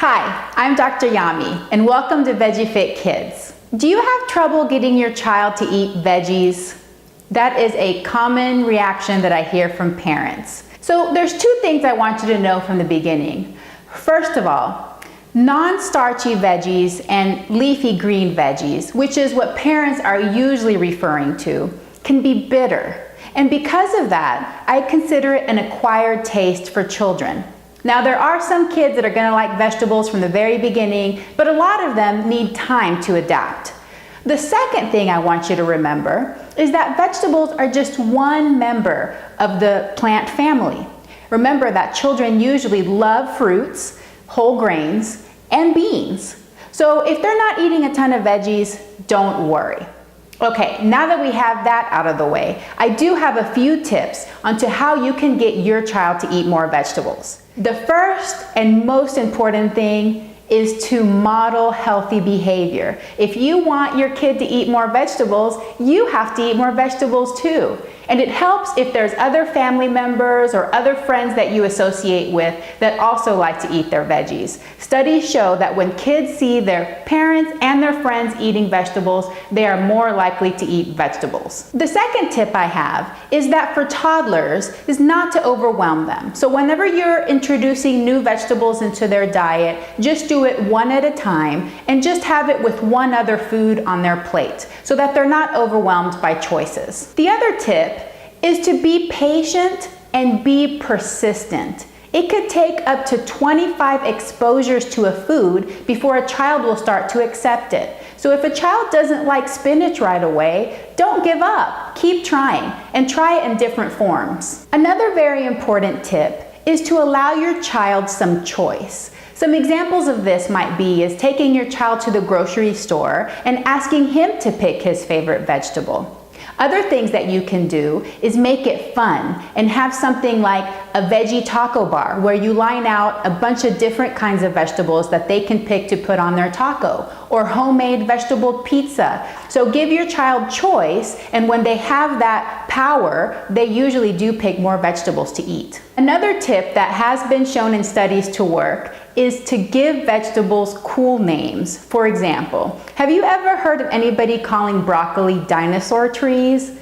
Hi, I'm Dr. Yami, and welcome to Veggie Fit Kids. Do you have trouble getting your child to eat veggies? That is a common reaction that I hear from parents. So there's two things I want you to know from the beginning. First of all, non-starchy veggies and leafy green veggies, which is what parents are usually referring to, can be bitter. And because of that, I consider it an acquired taste for children. Now, there are some kids that are going to like vegetables from the very beginning, but a lot of them need time to adapt. The second thing I want you to remember is that vegetables are just one member of the plant family. Remember that children usually love fruits, whole grains, and beans. So if they're not eating a ton of veggies, don't worry. Okay, now that we have that out of the way, I do have a few tips onto how you can get your child to eat more vegetables. The first and most important thing is to model healthy behavior. If you want your kid to eat more vegetables, you have to eat more vegetables too. And it helps if there's other family members or other friends that you associate with that also like to eat their veggies. Studies show that when kids see their parents and their friends eating vegetables, they are more likely to eat vegetables. The second tip I have is that for toddlers is not to overwhelm them. So whenever you're introducing new vegetables into their diet, just do it one at a time and just have it with one other food on their plate so that they're not overwhelmed by choices. The other tip is to be patient and be persistent. It could take up to 25 exposures to a food before a child will start to accept it. So if a child doesn't like spinach right away, don't give up. Keep trying and try it in different forms. Another very important tip is to allow your child some choice. Some examples of this might be is taking your child to the grocery store and asking him to pick his favorite vegetable. Other things that you can do is make it fun and have something like a veggie taco bar where you line out a bunch of different kinds of vegetables that they can pick to put on their taco, or homemade vegetable pizza. So give your child choice, and when they have that power, they usually do pick more vegetables to eat. Another tip that has been shown in studies to work is to give vegetables cool names. For example, have you ever heard of anybody calling broccoli dinosaur trees?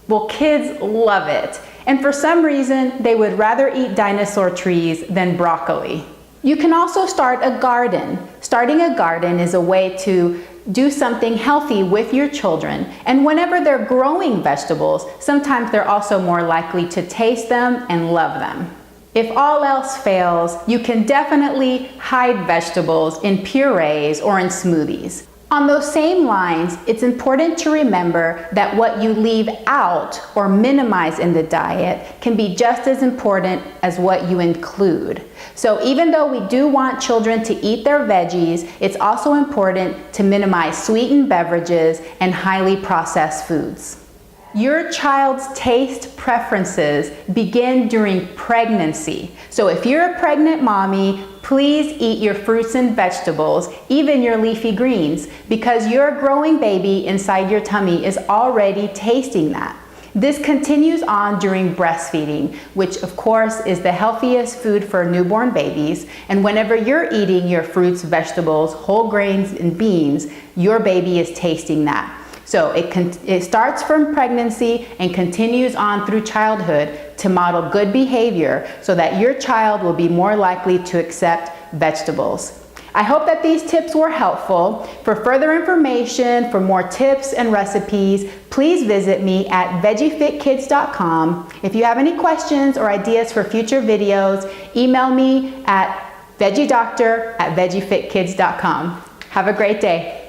Well, kids love it. And for some reason, they would rather eat dinosaur trees than broccoli. You can also start a garden. Starting a garden is a way to do something healthy with your children. And whenever they're growing vegetables, sometimes they're also more likely to taste them and love them. If all else fails, you can definitely hide vegetables in purees or in smoothies. On those same lines, it's important to remember that what you leave out or minimize in the diet can be just as important as what you include. So even though we do want children to eat their veggies, it's also important to minimize sweetened beverages and highly processed foods. Your child's taste preferences begin during pregnancy. So if you're a pregnant mommy, please eat your fruits and vegetables, even your leafy greens, because your growing baby inside your tummy is already tasting that. This continues on during breastfeeding, which of course is the healthiest food for newborn babies. And whenever you're eating your fruits, vegetables, whole grains, and beans, your baby is tasting that. So it starts from pregnancy and continues on through childhood to model good behavior so that your child will be more likely to accept vegetables. I hope that these tips were helpful. For further information, for more tips and recipes, please visit me at veggiefitkids.com. If you have any questions or ideas for future videos, email me at veggiedoctor@veggiefitkids.com. Have a great day.